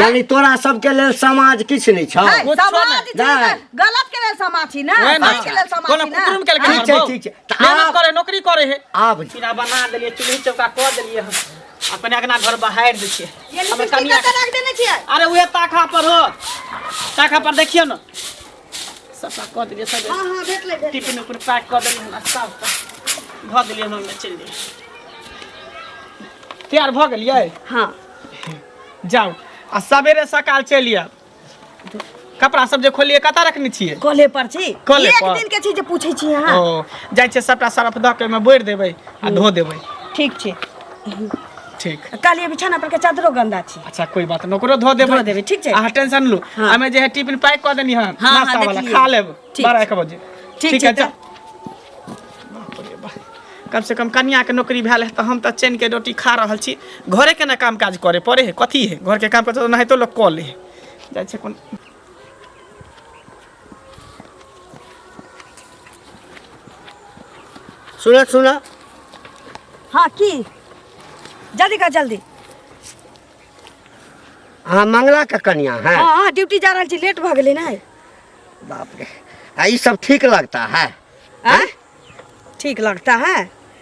यानी तोरा सबके लेल समाज किछ नहीं छ गलत के लेल समाज छी ना सही के लेल समाज छी ना कुकुरम के लेल ठीक छै मेहनत करे नौकरी करे है आब खीरा बना देलिए चूल्ही चौका कर देलिए हम अपने अगना घर बहार दे छिए हम कनिया के रख देने छिए अरे उहे ताखा पर हो ताखा पर देखियो न सबका कर दिए सब हां भेट ले टिफिन ऊपर पैक कर देलिए हम सब भ देलिए हम चल दिए तैयार भ गेलिए हां जाओ आ सवेरे सकाल चलिए कपड़ा सब जे खोलिए कता रखनी छिए कोले पर छी कोले एक पर। दिन के चीज पूछै छी हां ओ जाय छे सबटा सरफ द के में बोर देबै आ धो देबै ठीक छी ठीक कालिए बिछाना पर के चादरो गंदा छी अच्छा कोई बात न ओकरो धो देबै ठीक छै आ टेंशन लू हमें जे है टिफिन पैक कर देनी है नाश्ता वाला खा लेब 12 बजे ठीक है जा कम से कम कन्या के नौकरी भेल है तो हम तो चैन के रोटी खा रहल छी घरे के ना काम काज करे पड़े है कथी है घर के काम कर तो नहीं तो लोग कॉल है जाय छे कोन सुना हां की जल्दी का जल्दी हाँ मंगला का कन्या है हां ड्यूटी जा रहल छी लेट भ गेलै ना बाप रे ये सब ठीक लगता है हैं ठीक लगता है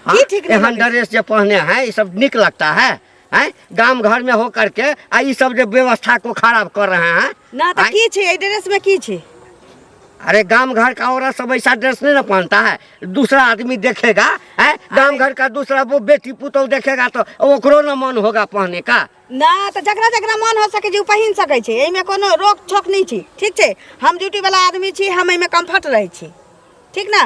हाँ? की ठीक नहीं एहन ड्रेस जो पहने हैं ये सब निक लगता है हैं गांव घर में हो करके ये सब जो व्यवस्था को खराब कर रहे हैं ना तो की छे ए ड्रेस में की छे अरे गांव घर का औरत सब ऐसा ड्रेस नहीं ना पहनता है दूसरा आदमी देखेगा है गांव घर का दूसरा वो बेटी पुतौह देखेगा तो ओकरो न मन होगा पहनने का ना तो जकरा जकरा मन हो सके जे पहिन सकै छै एमे कोनो रोक छोक नहीं छी ठीक छै हम ड्यूटी वाला आदमी छी हम एमे कंफर्ट रहे छी ठीक ना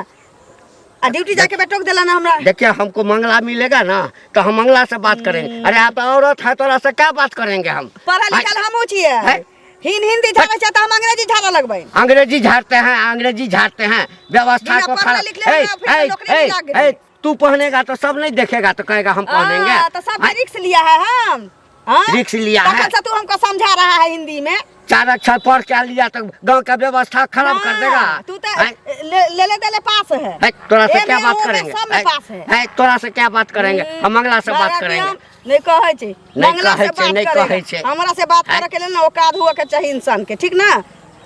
आ ड्यूटी जाके बैठोक देला ना हमरा देखिए हमको मंगला मिलेगा ना तो हम मंगला से बात करेंगे अरे आप औरत है तोरा से क्या बात करेंगे हम पढ़ा लिखल हमहू छिए हिंदी झाड़े छै तो हम अंग्रेजी झाड़ा लगबै अंग्रेजी झाड़ते हैं व्यवस्था को खराब तू पहनेगा तो सब नहीं देखेगा तो कहेगा हम पहनेंगे तो सब रिक्स लिया है हम रिक्स लिया है तखन से तू हमको समझा रहा है हिंदी में 4 अक्षर पढ़ के लिया तो गांव का व्यवस्था खराब कर देगा तू तो ले दे पास है तोरा से क्या बात करेंगे सब में पास है तोरा से क्या बात करेंगे हम मंगला से बात करेंगे नहीं कहै छै नहीं कहै छै हमरा से बात करे के लेल ना औकात हुआ के चाहिए इंसान के ठीक ना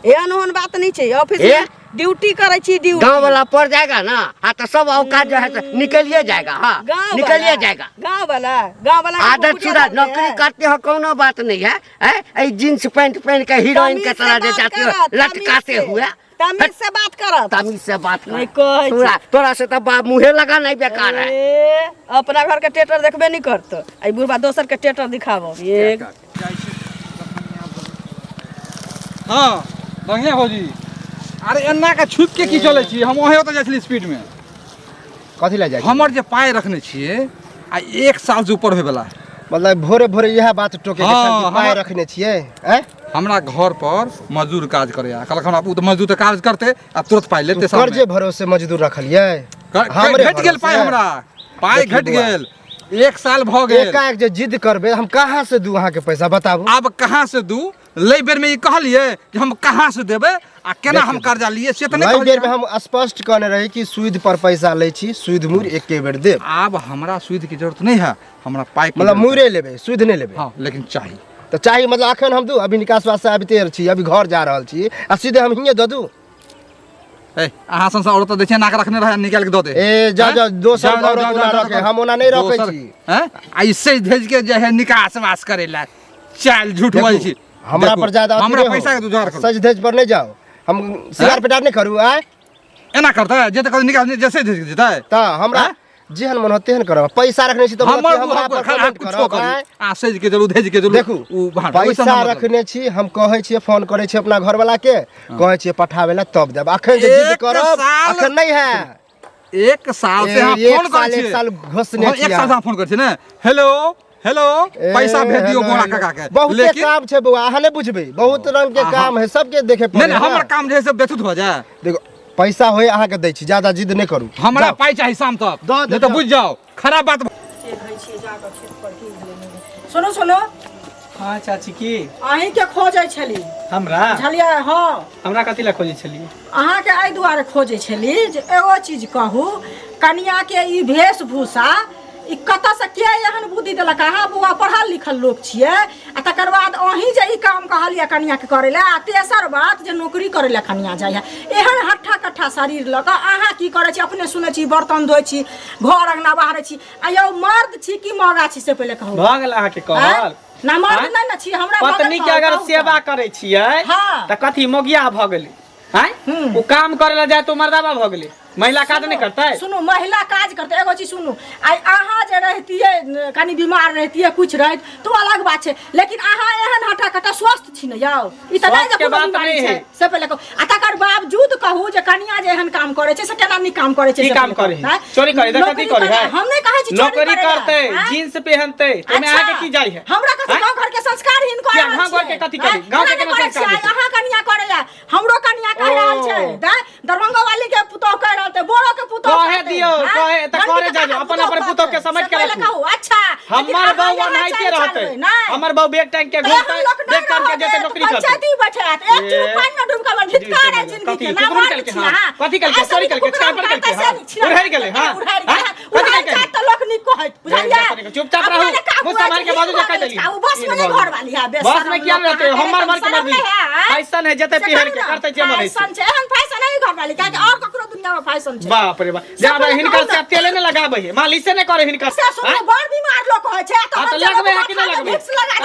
एहन ओहन बात नहीं छै ऑफिस में ड्यूटी करे छी ड्यूटी गांव वाला पड़ जाएगा ना हाँ तो सब औकात जो है निकलिए जाएगा हाँ निकलिए जाएगा गांव वाला आदत छुड़ा नौकरी करते हो कोनो बात नहीं है जींस पैंट पहन के हीरोइन के तरह जे जाते हो लटकाते हुए तमीज से बात कर तमीज से बात नहीं कहै तोरा से तो मुँहे लगा नहीं बेकार है अपना घर के टेटर देखबे नहीं करतो आई बुढ़वा दोसर के टेटर दिखाबो एक हां बढ़िया भौजी अरे एना के छुप के की चले छी हम ओहे ओत जाछली स्पीड में कथी ले जाय हमर जे पाए रखने छिए आ 1 साल से ऊपर होय वाला मतलब भोरे भोरे यह बात टोके के चलती पाए रखने छिए हमरा घर पर मजदूर काज करे आ कलखन आप तो मजदूर काज करते आ तुरंत पाए लेते सामने कर्जे भरोसे मजदूर रखलिए हमरे घट गेल पाए हमरा पाए घट गेल 1 साल भ गेल एकाएक जे जिद करबे हम कहां से दू अहाँ के पैसा बताबू अब कहां से दू ले बेर में ई कहलिए कि हम कहां से देबे आ केना हम कर्जा लिए से त नहीं बेर में हम स्पष्ट कहने रही कि सूद पर पैसा ले छी सूद मूर एके बेर देब अब हमरा सूद की जरूरत नहीं है हमरा पाई मतलब मूरे लेबे सूद नहीं लेबे हां लेकिन चाहिए तो चाहिए मतलब अखन हम दू अभी निकास वास्ते अभी छी अभी घर जा रहल छी आ सीधे हम हिये द दू ए अहाँ संसा औरत देखे नाक रखने रहे निकाल के दो दे ए जा दोसर औरत ना रखे हम ओना नहीं रखे छी हैं ऐसे भेज के जे है निकास वास करेला चाल झूठ बोल छी हमरा पर ज्यादा हमरा पैसा के दुजार कर सज धज पर नहीं जाओ हम सिगार पेटार नहीं करू आय एना करता जे त निकाल जैसे भेज देता है त हमरा जेहन मन होते हन करब पैसा रखने छी तो हमरा पर कमेंट करो आ सज के जरूर भेज के जरूर देखू पैसा रखने छी हम कहै छी फोन करे छी अपना घर वाला के कहै छी पठावे ला तब देब अखन जे जिद करब अखन नहीं है 1 साल से हम फोन कर छी 1 साल घोषणे छी 1 साल से फोन कर छी ना हेलो पैसा भेज दियो गोरा काका के बहुत काम छे बुआ अहाँ नहीं बुझबे बहुत रंग के काम है सबके देखे पड़े नहीं हमर काम जे सब बेथुत हो जाए देखो पैसा होए अहाँ के दै छी ज्यादा जिद नहीं करू हमरा पाई चाहिए शाम तक नहीं तो बुझ जाओ खराब बात सुनो हां चाची की अहीं के खोजै छली हमरा झलिया हां हमरा कथि ला खोजै छली अहाँ के आई दुआरे खोजै छली जे एगो चीज कहू कन्या के ई वेशभूषा ई कत से के एहन बुद्धि देलक अहाँ बुआ पढ़ल लिखल लोग छिए आ तकर बाद अहीं जे ई काम कहलिए कनिया के करे ला आ तेसर बात जे नौकरी करे ला कनिया जाय है एहन हट्ठा कट्ठा शरीर ल क अहाँ की करे छी अपने सुनै छी बर्तन धोइ छी घर अंगना बाहर छी आ यौ मर्द छी कि मौगा छी से पहिले कहू भऽ गेल अहाँके कहल ना मर्द नै न छी हमरा पत्नी के अगर सेवा करे छियै त कथी मोगिया भऽ गेलै हैं? वो काम करे ला जाए तो मर्दाबा भऽ गेलै महिला काज नहीं करता है? सुनो महिला काज करते एगो चीज सुनू आई अहाँ जे रहती है कनी बीमार रहती है कुछ रहत तो अलग बात है लेकिन अहाँ एहन हटा कटा स्वस्थ छी न यौ ई त नहीं के बात नहीं है से पहले कहू आ तकर बावजूद कहू जे कनिया जे एहन काम करे छै से केना नहीं काम करे छै की काम करे है चोरी करे त कथी करे है हम नहीं कहै छी नौकरी करते जींस पहनते तो में आके की जाई है हमरा कथी गांव घर के संस्कार हिन करे गांव घर के कथी करे गांव के केना संस्कार अहाँ कनिया करे हमरो कनिया कह रहल छै दरभंगा वाली के पुतौ कह रहल छै बोरो के पुतौ कहे दियो कहे त करे जाओ अपन अपन पुतौ के समझ के रखू अच्छा हमर बहू ओनाइते रहते हमर बहू बैग टांग के घूमते बैग टांग के जेते नौकरी करते पंचायती बैठत एक चुप पानी में डूब के धिक्कार है जिंदगी के ना मार के कथी कल के चोरी कल के छाप कल के उड़ाई गेले हां कथी कल के त लोक नी कहत बुझलिए चुपचाप रहू मुंह संभाल के बाजू जा देली वो बस में घर वाली है बस में क्या रहते हमर मर के मर्जी फैशन है जते पहन के करते जे मन है फैशन छै एहन फैशन है घर वाली का और ककरो दुनिया में फैशन छै बाप रे बाप जाबे हिनकर से तेल ने लगाबै है मालिश से ने करे हिनकर से सुनो बड़ बीमार लोग होय छै त लगबे है कि नहीं लगबे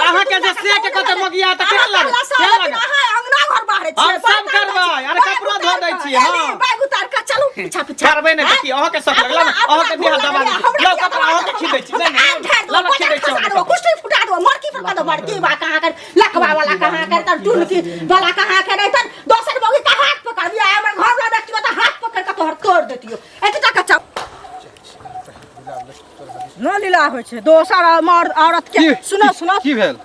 अहाँ के जे से के कते मगिया त केना लगबे केना लगबे अहाँ अंगना घर बाहर छी हम सब करबै अरे कपड़ा धो दै छी हां बैग उतार के चलू पीछा पीछा करबै ने देखी अहाँ के सब लगला अहाँ के बिहार दबा दी लो कपड़ा अहाँ के खीदै छी नहीं लो लो खीदै छी कुछ फुटा दो मरकी फुटा दो मरकी बा कहां कर लखवा वाला कहां कर त टुनकी वाला कहां कर त दोसर बगी का हाथ पकड़ दिया हमर घर वाला देखियो त हाथ पकड़ के तोहर तोड़ देतियो एतटा कच्चा न लीला होइ छै दोसर मर्द औरत के सुनो सुनो की भेल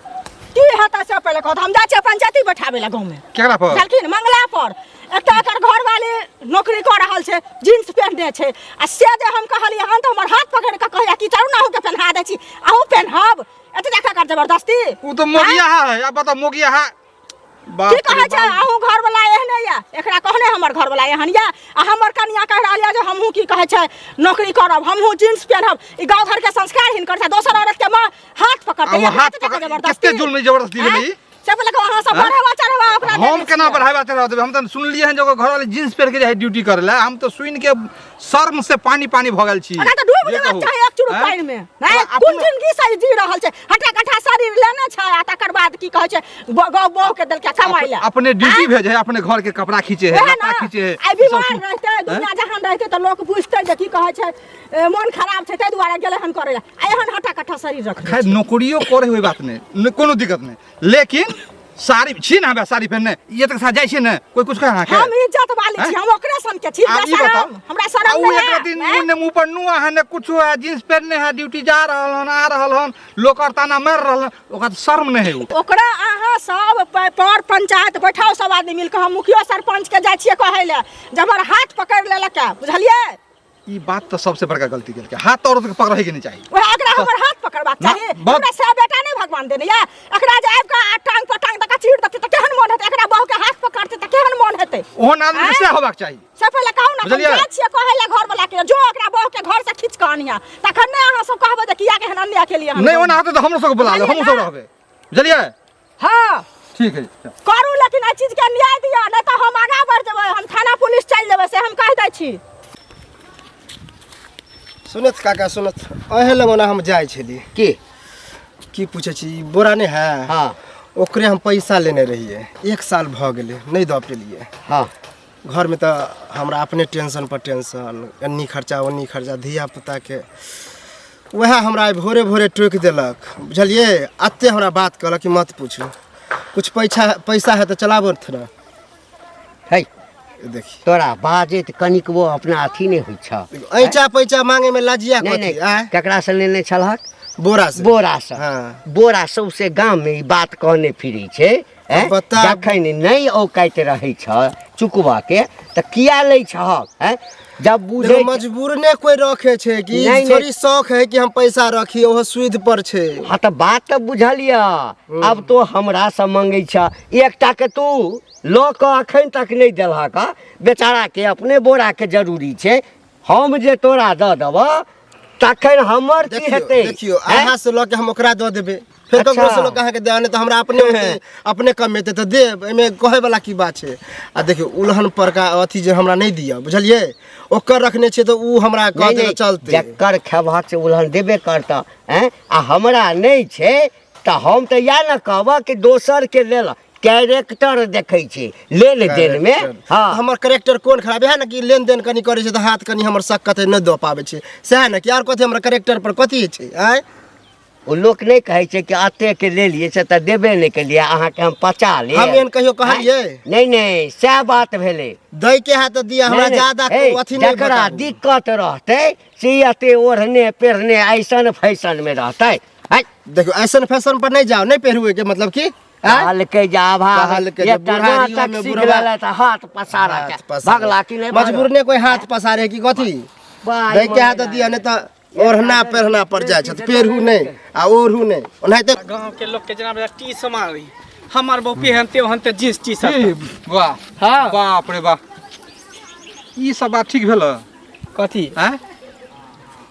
की हेता से पहले कहत हम जा छी पंचायती बैठाबे ला गांव में केकरा पर चलखिन मंगला पर एकटा एकर घर वाली नौकरी कर रहल छै जींस पहनने छै आ से जे हम कहलिए हन त हमर हाथ पकड़ के कहया कि चलू ना हो के पहना दै छी आहू पहनब एते का कर जबरदस्ती उ तो मोगिया है अब बता मोगिया है की कहै छै आहू घर वाला एहने या एकरा कहने हमर घर वाला एहन या आ हमर कनिया कह रहल या जे हमहू की कहै छै नौकरी करब हमहू जींस पहनब ई गांव घर के संस्कार हिनकर छै दोसर औरत के मां हाथ पकड़ते हाथ पकड़ कते जुल्म जबरदस्ती भेलै से पहले कहो अहाँ सब बढ़ावा चढ़ावा ओकरा हम केना बढ़ावा चढ़ा देबै हम त सुनलिए हैं जो घर वाले जींस पहन के जाय ड्यूटी करे ला हम तो सुन के शर्म से पानी पानी भ गेल छी अगर त डूब जेबा चाहे एक चुरुक पानी में नहीं कोन जिंदगी सही जी रहल छै हटा कठा शरीर लेने छै आ तकर बाद की कहै छै गांव बहु के देल के कमाई ला अपने ड्यूटी भेजे है अपने घर के कपड़ा खींचे है लत्ता खींचे है आई बीमार रहते दुनिया जहान रहते त लोग पूछते जे की कहै छै मन खराब छै तै दुआरे गेले हन करे ला एहन हटा कठा शरीर रख खैर नौकरियो करे होई बात नहीं कोनो दिक्कत नहीं लेकिन साड़ी छी ना बे साड़ी पहनने ये तक सा जाय छै ने कोई कुछ कहा के हम इज्जत वाली छी हम ओकरे सन के छी हमरा शरम नहीं है एक दिन मुन्ने मुंह पर नुआ है ने कुछ है जींस पहनने है ड्यूटी जा रहल हन आ रहल हन लोग ताना मार रहल ओकरा शर्म नहीं है ओकरा अहाँ सब पर पंचायत बैठाओ सब आदमी मिल के हम मुखिया सरपंच के जाय छियै कहै ले जबर हाथ पकड़ लेलक बुझलिए ई बात तो सबसे बड़का गलती गेल के हाथ औरत के पकड़े के नहीं चाहिए ओकरा एकरा हमर हाथ पकड़बाक चाहिए हमरा से बेटा नहीं भगवान देने या एकरा जे आब के टांग पर टांग तक चीड़ देते त केहन मन हेते एकरा बहू के हाथ पकड़ते त केहन मन हेते ओहन आदमी से होबाक चाहिए से पहले कहू ना हम जाय छियै कहै ले घर वाला के जो एकरा बहू के घर से खींच के आनिया तखन ने अहाँ सब कहबै जे किया के हन अन्या के लिए नहीं ओना हाथ तो हमरो सब बुला लो हम सब रहबे बुझलिए हां ठीक है करू लेकिन आ चीज के न्याय दिया नहीं तो हम आगा बढ़ जेबै हम थाना पुलिस चल जेबै से हम कह दै छी सुनत काका सुनत अहे लगोना हम जाय छली की पूछे छी बोरा नहीं है हां ओकरे हम पैसा लेने रहिए 1 साल भ गेले नहीं द पेलिए हां घर में तो हमरा अपने टेंशन पर टेंशन अन्नी खर्चा ओन्नी खर्चा धिया पुता के वह हमरा भोरे भोरे टोक देलक बुझलिए अत्ते हमरा बात कहलक कि मत पूछू कुछ पैसा है तो चलाबो ना है देखी तोरा बाजे त कनिक वो अपना अथी नहीं होई छ ऐचा पैसा मांगे में लजिया कथी केकरा से लेने छलहक बोरा से हां बोरा से गांव में ई बात कहने फिरी छे जखन नहीं औकाइत रहे छ चुकवा के त किया ले छहक हैं जब बुझे मजबूर ने कोई रखे छे कि थोड़ी शौक है कि हम पैसा रखी ओह सुध पर छे हां त बात त बुझलिया अब तो हमरा से मांगे छ एकटा के तू लोक अखन तक नहीं देलहक बेचारा के अपने बोरा के जरूरी छे हम जे तोरा द देब तखन हमर की हेतै? देखियो अहाँ से लऽ के हम ओकरा दऽ देबै, फिर अच्छा। ककरो से लऽ के अहाँके देबै नहि तऽ हमरा अपने होतै, अपने कमेतै तऽ देब, एहिमे कहे वाला की बात छै। आ देखियो उल्हन पर का अथी जे हमरा नहीं दिया, बुझलिए, ओकर रखने छियै तऽ उ हमरा कहते तऽ चलतै। जकर खेबहक से उल्हन देबे करता हैं, आ हमरा नहीं छै तऽ हम तऽ या न कहबह कि दोसर के लेल कैरेक्टर देखै छी लेन देन में। हाँ हमर कैरेक्टर कोन खराब है ना कि लेन देन कनी करे छै तऽ हाथ कनी हमर शक कते न दऽ पाबै छै, सएह ने कि आर कथी हमर कैरेक्टर पर कथी छै? आय ओ लोक नहीं कहै छै कि अते के ले लिए से तऽ देबे नहीं केलिए, अहाँ के हम पचा ले। हम एहन कहियो कहलिए? नहीं नहीं सएह बात भेलै। दै के है तो दिया, हमरा ज्यादा अथी नहीं जकरा बताबू। दिक्कत रहतै से अते ओढ़ने पेढ़ने ऐसन फैशन में रहतै। देखियो ऐसन फैशन पर नहीं जाओ, नहीं पहरुए के मतलब की कहलकै जे आभा कहलकै जे एकटा बुढ़ारियों नाटक में सीख बुढ़वा लेलै तऽ हाथ पसारा के भगला कि नहीं मजबूर ने कोई हाथ पसारे की कथी? दै के है तो दिया नहीं तो ओढ़ना पेढ़ना पड़ जाए छै, पेढ़ू नहीं आ ओढ़ू नहीं। ओनाहिते गांव के लोग के जना टी समारी हमर बहु पहनते हनते जींस टी शर्ट। वाह हाँ बाप रे वाह, ई सब बात ठीक भेल? कथी हैं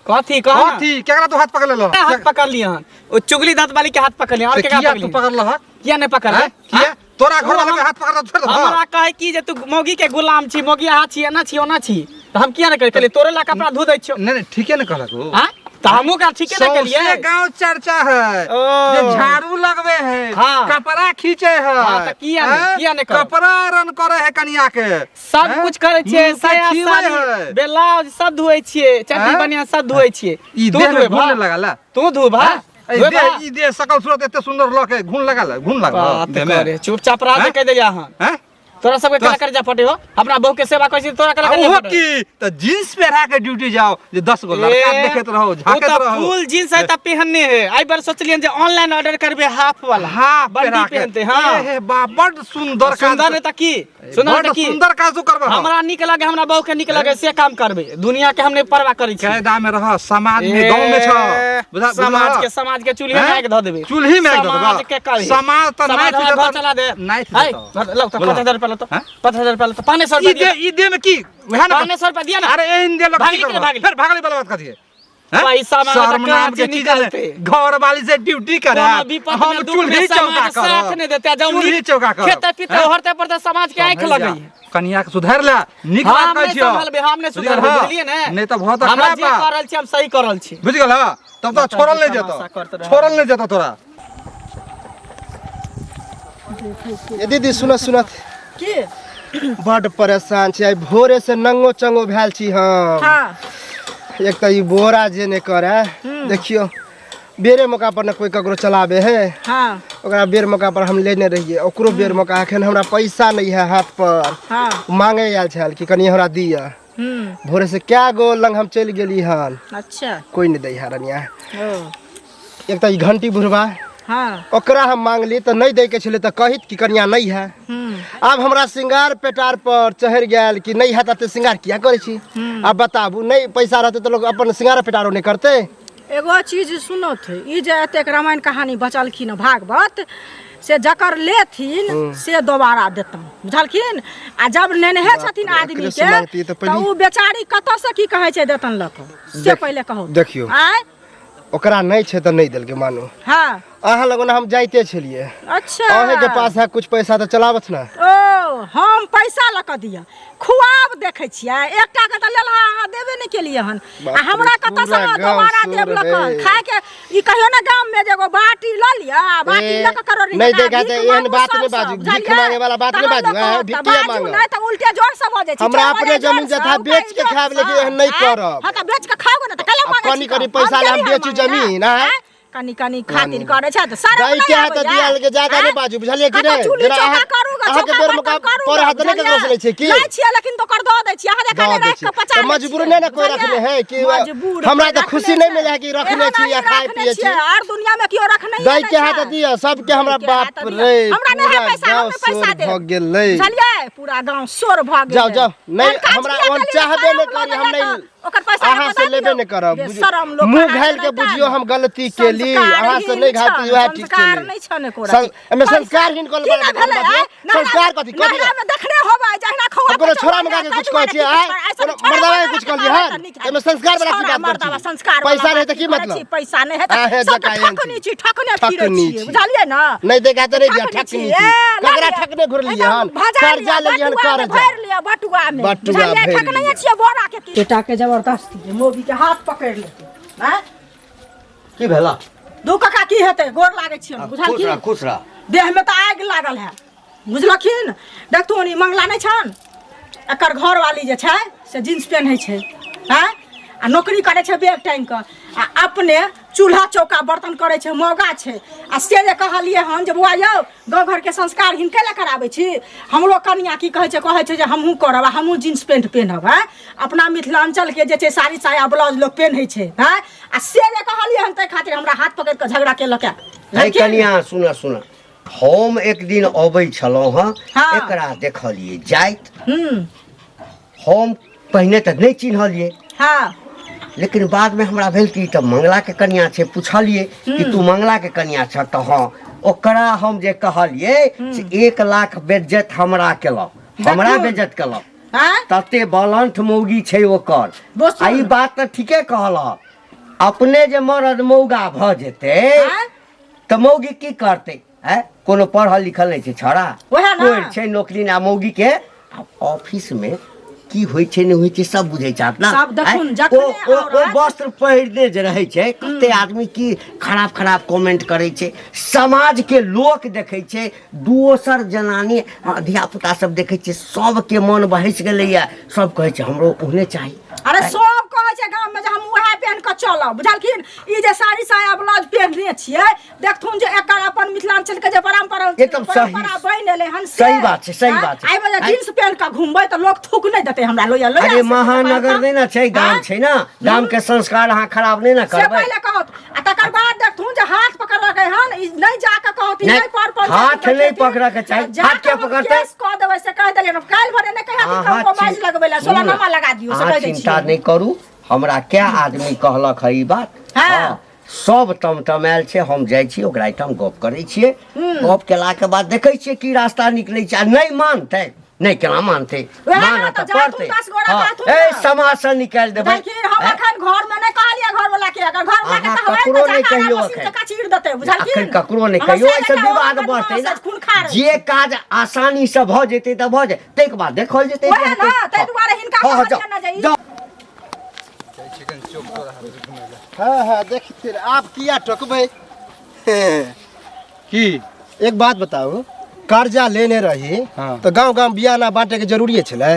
कथी कहा कथी केकरा तो हाथ पकड़ लेलो? हाथ पकड़ लिया हन, ओ चुगली दांत वाली के हाथ पकड़ लिया और के किया पकड़ तू लिया? पकड़ लह? किया नहीं पकड़ हैं? किया तोरा घर वाला के हाथ पकड़ छोड़ दो? हमरा कहे की जे तू मौगी के गुलाम छी, मौगी अहाँ छी एना छी ओना छी, तो हम किया नहीं करे? कहले तोरे ला कपड़ा धो दै छियो। नहीं नहीं ठीके न कहलक हो। हां तो हमहू का ठीके नहीं सौंसे केलिए। गांव चर्चा है ओ। जे झाड़ू लगवे है, हाँ। कपड़ा खींचे है। हाँ, तो किया नहीं- हैं? किया नहीं करब? कपड़ा आयरन करे है कनिया के, सब हैं? कुछ करे छिए, मुंह के साया खींचे है। साड़ी ब्लाउज सब धोए छिए, चड्डी हैं? बनिया सब धोए छिए। ई तू देह में धोए घुन भा, लगाला। तू धो भा, धोए भा। ई देह सकल सूरत एते सुंदर लके घुन लगाला, घुन लागल बात देह में। करे चुपचाप रह हैं? कह देलिया हन। हैं? तोरा सबके कला कर जा पटे हो, अपना बहू के सेवा कर तोरा कला आ कर ओहो जा पटे। की त जींस पहरा के ड्यूटी जाओ जे 10 गो लड़का देखत रहो, झांकत रहो। फुल जींस है त पहनने है। आई बार सोचलियन जे ऑनलाइन ऑर्डर करबे हाफ वाला, हां बंदी पहरा के पहनते। हां हे बा बड़ सुंदर सुंदर है त की सुंदर बड़ त की सुंदर काजू करबा। हमरा निक लगे, हमरा बहू के निक लगे से काम करबे, दुनिया के हमने परवाह करी छी। कायदा में रह, समाज में गांव में छ बुझा समाज के चूल्हे में आग ध देबे, चूल्ही में आग ध देबे। समाज के करी समाज त नाइट घर देता चला दे नाइट हाय देता। लो तो 5000 रुपया लो तो 5000 रुपया लो तो 500 ई रुपया दे ई दे में की वह ना 500 रुपया दिया ना। अरे एन दे भागी लग के भागी। फिर भागले वाला बात कथी है? पैसा मांगा तो शर्म नाम के कहाँ चीज निकालते? घर वाली से ड्यूटी करे, कोनो विपद में हम दुख चूल्ही में चौका समाज साथ नहीं देते, जब चूल्ही चौका कर खेते पीते हरते पड़ते समाज के आंख लगई। कनिया के सुधार ले, निक हम बात नहीं कहै छियो। संभलबे, हम नहीं सुधरबे, बुझलिए ने? नहीं त बहुत हम खराब जे बा। करल छी हम सही करल छी। बुझ गेल ह? तब तो छोड़ल नहीं तमाशा करते जेतो, रहे। छोड़ल नहीं जेतो तोरा। ए दीदी सुनत सुनत की बड़ परेशान छी, आई भोरे से नंगो चंगो भेल छी हम। हाँ एक त ई बोरा जे ने करे, देखियो बेरे मौका पर न कोई ककरो चलावे है, हाँ ओकरा बेर मौका पर हम लेने रहिए, ओकरो बेर मौका एखन हमरा पैसा नहीं है हाथ पर, हाँ मांगे आयल छल कि कनी हमरा दिया। भोरे से क्या गो लंग हम चल गेली हन, अच्छा कोई नहीं दै है रनिया। ओ एक त ई घंटी बुढ़वा, हाँ ओकरा हम मांगली तो नहीं दे के छले तो कहित कि कनिया नहीं है। अब हमरा श्रृंगार पेटार पर चढ़ गया कि नहीं है तो श्रृंगार किया करे छी? अब बताबू, नहीं पैसा रहते तो लोग अपन श्रृंगार पेटारो नहीं करते। एगो चीज सुनो थे, ई जे एतेक रामायण कहानी बचलखिन हँ भागवत से जकर लेथिन से दोबारा देतन, बुझलखिन? आ जब नेनहे छथिन आदमी एकरे से मांगती के तो तो पहले- उ बेचारी कतऽ से की कहै छै देतन लक से पहले कहो। देखियो आय ओकरा नहीं छे तो नहीं दिल के मानो, हाँ अहाँ लगन हम जाइते छलिए, अच्छा अहे के पास है कुछ पैसा तो चलावत ना। ओ हम पैसा लऽ कऽ दिया, खुआब देखै छियै, एकटा के तऽ लेलहा अहाँ देबे नहि केलियै हन, बाप आ रे, हमरा कतऽ से पूरा गाँव दोबारा सुर देब लऽ कऽ है। खाए के? ई कहियो ना गाम में जे एगो बाटी लऽ लिअ, बाटी लऽ कऽ करोड़ी नहीं जकाँ देखा भीख तो एहन मांगू बात नहीं सबसँ, बाजू, भीख बुझलियै? मांगे वाला बात नहीं तहन बाजू, लोक हैं, तऽ भिखिया बाजू मांगब। नहीं तऽ उल्टे जोर से बजै छी, हमरा चारि अपने बजे जमीन जोर जथा से, बेच के उठै खायब, लेकिन जोर एहन नहीं से। करब। हाँ तऽ बेच के खाओगे ना तऽ कैला मांगै कनी छी कनी तऽ? पैसा हम ले हम गेलियै बेचू मांगे जमीन, ना, हैं? हैं? कनी कनी खातिर करे छै तऽ सारा दाई के हाथ दिया के ज्यादा नहीं बाजू, बुझलिए कि नहीं? जरा अहाँ के बेर मौका पर हाथ नहीं ककरो से लै छै की? लै छियै लेकिन तो कर दऽ दै छी, अहाँ देखा दऽ नहि दै राखि छी। कऽ पचा तऽ लै मजबूर छियै, नहीं ना कोई बुझलियै? रखने है कि मजबूर हमरा कोई तो खुशी रखने नहीं छै। मिले है कि रखने एहन छी या नहीं खाए रखने पिए छी। छियै, आर दुनिया में कियो रखने दाई के हाथ दिया सबके, हमरा के बाप हाथ रे दिया। हमरा नहीं है पूरा पैसा, गाँव हम पैसा शोर देब। भ गेलै। बुझलियै? पूरा गांव शोर भ गेलै। जाओ जाओ, नहीं एहन काज हमरा किया ओन केलियै? चाहबे नहीं सारा करी, हम लऽ नहीं कऽ ओकर पैसा अहाँ से लेबे नहीं करब मुंह घायल के बुझियो हम गलती केली अहाँ से नहीं घाटी वह ठीक संस्कार केली नहीं छने कोरा एमे संस्कारहीन कोन संस्कार कथि कथि देखने होबा जहना खवा कोनो छोरा मंगा के कुछ कहै छै आय कोनो मर्दावा के कुछ कहलिए हां एमे संस्कार वाला की बात मर्दावा संस्कार पैसा नहीं त की मतलब पैसा नहीं है त सब ठकनी छी ठकने फिरै छी बुझलिए ना नहीं देखा त नहीं दिया ठकनी छी ककरा ठकने घुरलिए हन कर्जा लेलिए हन कर्जा भर लिया बटुआ में बुझलिए ठकने छिए बोरा के बेटा के जबरदस्ती है मोदी के हाथ पकड़ लेते हैं की भेला दू काका की हेतै गोर लागे छियन बुझलखिन खुश रह देह में तो आग लागल है बुझलखिन देखथुन ई मंगला नहीं छन एकर घर वाली जे छै से जींस पहनै छै हैं आ नौकरी करे छै बेग टाइम के आ अपने चूल्हा चौका बर्तन करे छै मौगा छै आ से जे कहलिए हन जे बुआ यौ गाँव घर के संस्कार हिनके ले कराबै छी हमरो कनिया की कहै छै जे हमहूँ करब आ हमहूँ जींस पेंट पहनब है अपना मिथिलांचल के जे छै साड़ी साया ब्लाउज लोग पहनै छै हैं आ से जे कहलिए हन तै खातिर हमरा हाथ पकड़ के झगड़ा केलक है कनिया सुन हम एक दिन अबै छलहुँ हाँ। एकरा देखलिए जाइत हम पहिने तऽ नहीं चिन्हलिए हाँ लेकिन बाद में हमरा भेल कि तऽ मंगला के कन्या छै पूछलिए कि तू मंगला के कन्या छ तऽ हाँ ओकरा हम जे कहलिए से 1 लाख बेइज्जत हमरा केलक हमरा बेइज्जत केलक हाँ तते बलंठ मौगी छै ओकर बोस आ ई बात तऽ ठीके कहलक अपने जे मरद मौगा भऽ जेतै हाँ? तऽ मौगी की करतै है कोनो पढ़ल लिखल नहीं छै छौड़ा ओहे ना। कोइ छै नौकरी ना मौगी के ऑफिस में की होइ छै नहीं होइ छै सब बुझै छात ना सब देखुन, हैं? जखने ओ औरत- वस्त्र पहिरने जे रहै छै कते आदमी की खराब कमेंट करै छै समाज के लोक देखै छै दोसर जनानी धिया पुता सब देखै छै सबके मन बहस गेलैया सब कहै छै हमरो ओहने चाही अरे सब कहै छै गांव में जे हम वएह पहन के चलब बुझलखिन ई जे साड़ी साया ब्लाउज पहनने छियै देखथुन जे एकर अपन मिथिलांचल के जे परंपरा एकदम सही। बन एलै हन सही बात छै, सही बात छै। आइ बजे जींस पहन के घुमबै त लोग थूक नहीं देतै हमरा लोया अरे महानगर नहीं ना छै गाम छै ना गाम के संस्कार अहाँ खराब नहीं ना से करबै पहले कहत आ तकर बाद देखथुन जे हाथ पकड़ के हन ई नहीं जाके कहत ई नहीं, नहीं पर हाथ नहीं पकड़ा के चाही। हाथ क्या पकड़तै? केस कह देबै से कह देलियै काल भरे नहीं कहिया कि अहाँ हमको बाज लगबै ला सुनू 16 ना, नामा लगा दियो से अहाँ कह दै चिंता छी नहीं करू हमरा क्या आदमी कहलक है ई बात हाँ। हाँ, सब टमटमायल छै हम जाइ छी ओकरा ठाम गप करै छियै गप केला के बाद देखै छियै की रास्ता निकलै छै आ नहीं मानतै नहीं केना मानतै वएह मानऽ ना तऽ तऽ जाथुन पड़तै दस गोरा हाँ, जाथुन ए ना। समाज से निकाल देबै देखिए हम अखन घर में नहीं कहलिए घर वाला के अगर घर वाला के अहाँ त हवाई ककरो में नहीं जाके कहियो मशीन अखन। तक चीर देतै बुझलखिन अखन ककरो नहीं अहाँ कहियो से ऐसे देखियौ, विवाद अगर बढ़तै मौसम खून खा ना रहै। जे काज आसानी से भऽ जेतै तऽ भऽ जेतै ताहिके बाद देखल जेतै वएह ना ताहि दुआरे हिनका हाँ, हाँ, कहलिए ना जाओ, जे जाओ। हाँ देखिए आप किया ठकबै की एक बात बताओ कर्जा लेने रही हाँ। तो गांव गांव बियाना बांटे के जरूरी छलै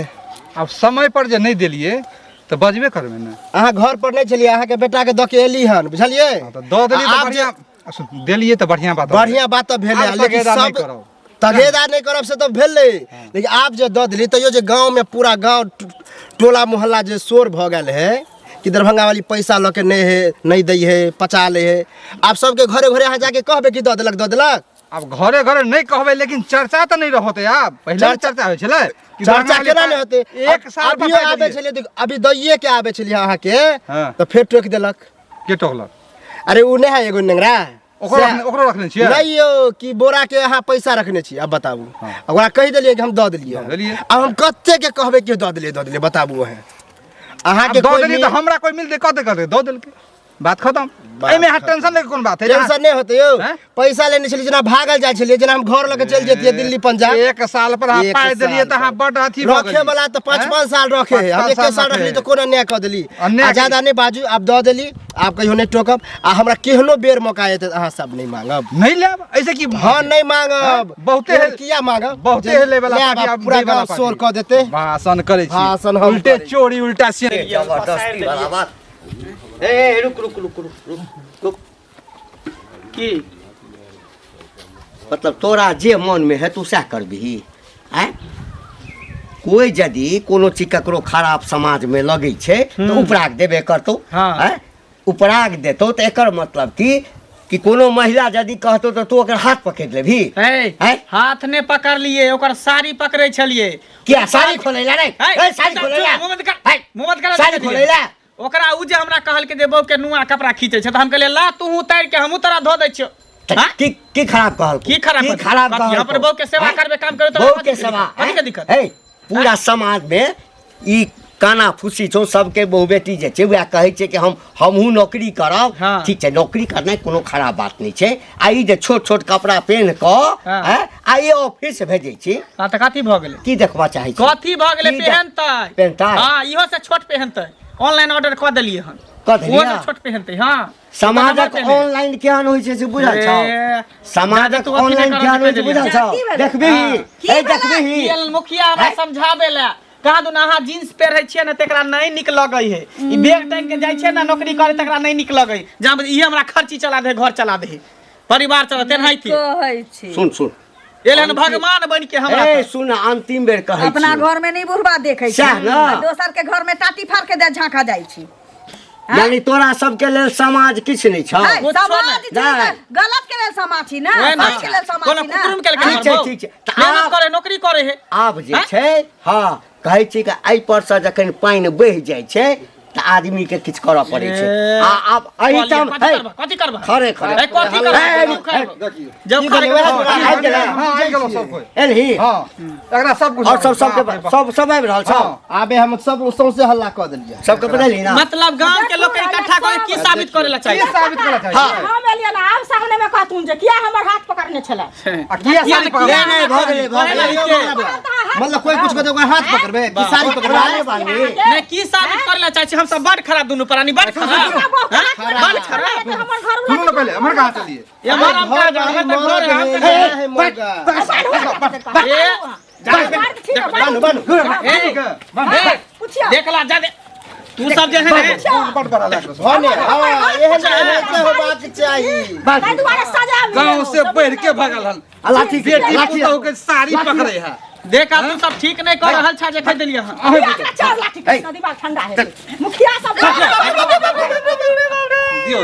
अब समय पर जे नहीं देलिए तो बजबे करबे ना अहाँ घर पर नहीं छलिए अहाँ के बेटा के दऽ के एली हन बुझलिए तो दो देलिए तो आब बढ़िया सुन, देलिए तो बढ़िया बात बढ़िया बात तो भेलै आब लेकिन तगेदार नहीं सब करब। तगेदार नहीं करब से तो भेलै लेकिन आप जे दऽ देली तैयो जे गांव में पूरा गांव टोला मोहल्ला जे शोर भऽ गेल है कि दरभंगा वाली पैसा लऽ के नहीं दै है पचा ले है आप सबके घरे घरे अहाँ जाके कहबै कि दऽ देलक अब घरे घरे नहीं कहबे लेकिन चर्चा तो नहीं रहते आप पहले चर्चा होइ छलै कि चर्चा दरभंगा केना वाली नहीं होते एक साल अभियो पकड़ आबे देलिए। छलिए देखियौ, अभी दैये के आबे छलिए अहाँ के हाँ। तो फेर टोक देलक के टोकलक अरे उ नहीं है एगो नेंगरा ओकरो रखने छियै नहीं यो कि बोरा के अहाँ पैसा रखने छी अब बताबू ओकरा कहि देलिए कि हम दऽ देलिए दऽ देलिए। अब हम कते के कहबै कि दऽ देलिए बताबू अहाँ अहाँ के अब दो कोई देली तो हमरा कोई मिल दे कते दो दिल के बात खत्म एमे हाथ टेंशन लेके कोन बात है टेंशन नहीं होते यो हैं? पैसा लेने छलिए जना भागल जाय छलिए जना हम घर लगे चल जेतिए दिल्ली पंजाब एक साल पर एक पाई देलिए साल तो हाँ बड़ अथी भऽ रखे गेलिए। वाला तो 5-5 हैं? साल रखे है हम 5-5 एक साल रखे रखली है। तो कोना न्याय कऽ देली अन्याय आ ज्यादा नहीं बाजू आप दऽ देली आप कहियो नहीं टोकब आ हमरा केहनो बेर मौका एते अहाँ सब नहीं मांगब नहीं लेब ऐसे की हाँ नहीं मांगब बहुते केवल है- किया मांगब बहुते जे हेले वाला लेब, पार्टी आप आप पूरा दे वाला गांव शोर पार्टी। कऽ देते भाषण करे छी भाषण हम उल्टे करै छी। चोरी उल्टा से जबरदस्ती वाला बात ए रुक रुक रुक रुक रुक रुक की मतलब तोरा जे मन में है तू सह करबिही आय कोई यदि कोनो चीज ककरो खराब समाज में लगे छे तो उपराग देबे करतो हाँ। आय उपराग देतो तो एकर मतलब कि कि कोनो महिला यदि कहतो तो तू ओकर हाथ पकड़ लेभी हैं? हाथ ने पकड़ लिए ओकर साड़ी पकड़े छलिए क्या साड़ी खोलेला रे ए साड़ी खोलेला मुंह मत है? कर साड़ी खोलेला ओकरा उ जे हमरा कहल के जे बहू के नुआ कपड़ा खींचे छै त हम कहले ला तू उतार के हमहू तोरा धो दै छियो हाँ? की खराब कहल की खराब कहल? यहाँ पर बहू के सेवा करबे काम करे तो बहू के सेवा कथी के दिक्कत है पूरा समाज में ई काना फूसी छो सबके बहु बेटी जे छै वह कहै छै कि हमहू नौकरी करब हाँ। ठीक छै नौकरी करनाइ कोनो खराब बात नहीं छै आ ई जे छोट छोट कपड़ा पहन क हाँ। आ ये ऑफिस भेजै छी हां त कथी भ गेलै की देखबा चाहै छी कथी भ गेलै की देख- पहनतै पहनतै? हां इहो से छोट पहनतै ऑनलाइन ऑर्डर क देलिए हन क देलियै? वो से छोट पहनतै हां समाजक ऑनलाइन ज्ञान होइ छै से बुझल छौ समाजक ऑनलाइन ज्ञान होइ छै बुझल छौ देखबी ए देखबी मुखिया हमरा समझाबे ला कहा दू अहाँ जींस पहिरै छियै ने तेकरा नहीं निक लगै है ई बैग टांग के जाइ छै ना नौकरी करे तकरा नहीं निक लगै जहाँ ई हमरा खर्ची चला दे घर चला दे परिवार चला तेनाही थी कहै छी सुन एलन भगवान बन के हमरा ए सुन अंतिम बेर कहै छी अपना घर में नहीं बुढ़वा देखे छी सएह न। आ दोसर के घर में टाटी फाड़ के दे झांका जाइ छी यानी तोरा सबके लेल समाज किछ नहीं छौ है, कुछो समाज नहीं। छै ना, गलत के लेल समाज छी ना ओए ना सही के लेल समाज कोनो छी ना कुकुरम के ठीक छै, ठीक छै। तऽ मेहनत आब- करे नौकरी करे है आब जे छै हाँ कहै छी कि एहि पर से जखन पानि बहि जाइ छै तऽ आदमी के किछु करऽ पड़ै छै आ आब एहि ठाम कथी करबा खरे ए, कथी करबा जब खाए के आबि गेलै हाँ आइ गेलो सब कोई एलही हाँ एकरा सब कुछ और सब आबि रहल छौ आबे हम सब सौंसे हल्ला कऽ देलियै सबके बदली ना मतलब गांव के लोग के इकट्ठा करे की साबित करे ला की चाहिए साबित करत है हम एलियै ना आब सामने में कहतून जे किया हमर हाथ पकड़ने छले आ किया साड़ी पकड़ किया नहीं भऽ गेलै मतलब कोई कुछ कहते ओकर हाथ पकड़बे कि साड़ी पकड़बे पकड़ाले बानी नहीं की साबित करे ला चाहे छी हम सब बड़ खराब दुनु प्राणी बड़ खराब बड़ खराब हमर घर सुनो ना पहले हमर कहां चलिए ये हमारा का जा हम तो घर है हम है मुर्गा देखला जा दे तू सब जे है बड़ बड़ा लग होने हां एहन ऐसे होबाक चाही गांव से बढ़ के भगल हन लाठी बेटी लाठी पुतहु के साड़ी पकड़े है देखा तू सब ठीक नहीं कर रहल छा जे कह देलिए हां ठंडा है मुखिया सब दियो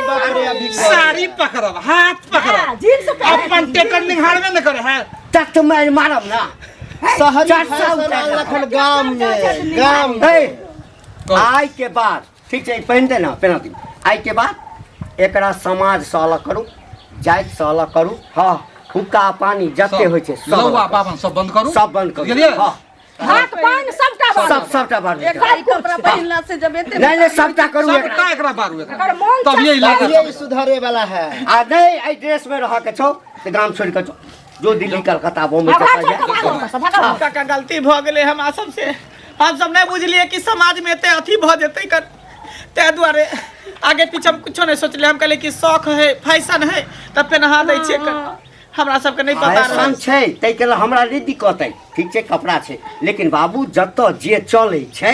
बाप रे अभी साड़ी पकड़ब हाथ पकड़ब जींस अपन टेकर निहारबे न करे है तक तो मैं मारब ना शहरी फैशन लखन गांव में आइ के बाद ठीक छै पहन दे ना पहना दी आइ के बाद एकरा समाज से अलग करू जाति से अलग करू हाँ हुक्का पानी जते होइ छै सब लौवा अलग करू। पावन सब बंद करू सब बंद करू बुझलियै? हाँ हाथ पान सबका सबटा बार कपड़ा पहिनला से जब एते नहीं सबटा करू एकरा। सबटा एकरा बारू एकर मोन तब ये इलाका ये सुधारे वाला है आ नहीं आई ड्रेस में रह के छौ तो गांव छोड़ के छौ जो दिल्ली कलकत्ता बॉम्बे चला जाए का गलती भ गेले हमरा सबसे हम सब नहीं बुझलिए कि समाज में एते अथी भ जेतै कर ते दुआरे आगे पीछे हम कुछो नहीं सोचले हम कहले कि शौक है फैशन है तब पे नहा दै छियै हमरा सबके नहीं पता फैशन रहल छै तै के लेल हमरा नहीं दिक्कत है ठीक छै कपड़ा छै लेकिन बाबू जतऽ जे चलै छै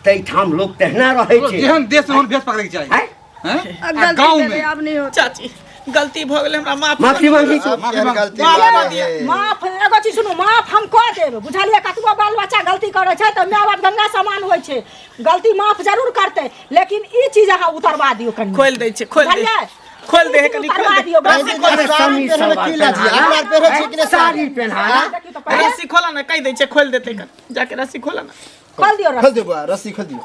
तै ठाम लोग तेहना रहै छै जेहन देश में भेष पकड़े के चाहिए हैं? हैं गांव में अब नहीं होता चाची गलती भ गेले हमरा माफी मांगी छी गलती माफ एगो चीज सुनू माफ हम कऽ देब बुझलियै कतबो बाल बच्चा गलती करै छै तऽ माय बाप गंगा समान होइ छै गलती माफ जरूर करतै लेकिन ई चीज अहाँ उतरवा दियौ कनी खोल दै छै खोल दे बुझलियै खोल दे कनी खोल उतरवा दे दियौ बस साड़ी पहनने की लाजी हमरा पहने छी कि नहीं साड़ी पहना रस्सी खोला ना कह दै छै खोल देते कर जाके रस्सी खोला ना खोल दियौ खोल दे बुआ रस्सी खोल दियो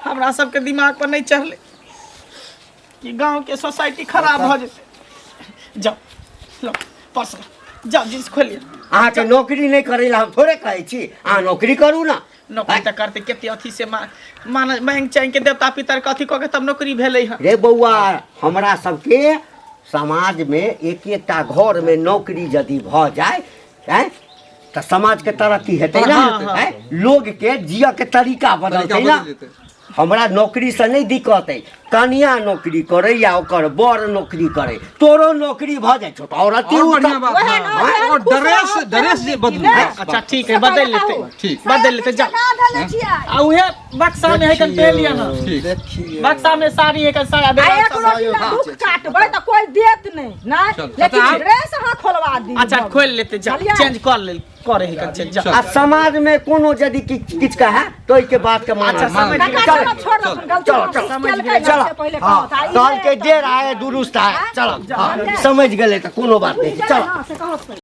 हमरा सबके दिमाग पर नहीं चढ़ले कि गांव के सोसाइटी खराब भ जेतै जाओ लो पर्स जाओ जींस खोलिए अहाँके नौकरी नहीं करै ला हम थोड़े कहै छी अहाँ नौकरी करू ना नौकरी त करते केते अथी से मांग चाहे के देवता पितर के अथी क के तब नौकरी भेलै हन रे बौआ हमरा सबके समाज में एक एकटा घर में नौकरी यदि भ जाए हैं तो समाज के तरक्की हेतै ना हाँ। हैं? लोग के जिया के तरीका बदलतै ना हमरा नौकरी से नहीं दिक्कत है कनिया नौकरी करे या ओकर बड़ नौकरी करे तोरो नौकरी भ जाए छौ और अति और बढ़िया बात वहे है ना, और ड्रेस जे बदलू अच्छा ठीक है बदल लेते ठीक बदल लेते जा आ उहे बक्सा में है कन पे लिया ना देखिए बक्सा में साड़ी है कन साया आ एक बेरा रोटी ना दुख काटबै तऽ कोई देत नहीं ना चल, लेकिन तो आप- ड्रेस अहाँ खोलवा दी अच्छा खोल लेते जा चलिए। चेंज कर ले करे ही कच्चे जा आ समाज में कोनो यदि किछ का है तो के बात के मान अच्छा, समझ काका चलो चलो छोड़ दो अपन गलती चलो, चलो समझ चलो गए, चलो पहले हाँ कहो तहन के देर आए दुरुस्त है चलो हाँ, समझ गए तो कोनो बात नहीं चलो से कहो